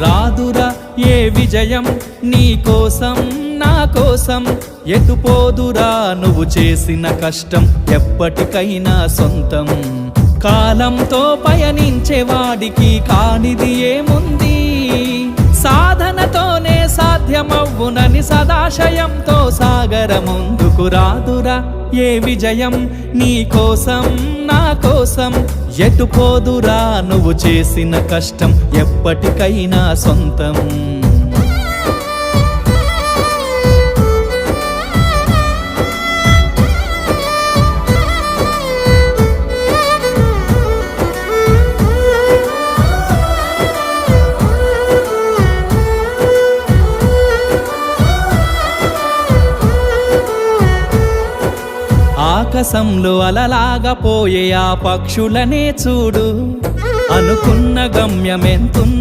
రాదురా ఏ విజయం నీ కోసం నా కోసం, ఎటుపోదురా నువ్వు చేసిన కష్టం ఎప్పటికైనా సొంతం. కాలంతో పయనించే వాడికి కానిది ఏముంది, సాధనతోనే సాధ్యమవ్వునని సదాశయంతో సాగర ముందుకు. రాదురా ఏ విజయం నీ కోసం నా కోసం, ఎటుపోదురా నువ్వు చేసిన కష్టం ఎప్పటికైనా సొంతం. ఆకాశంలో అలలాగా పోయే ఆ పక్షులనే చూడు, అనుకున్న గమ్యమెంతున్న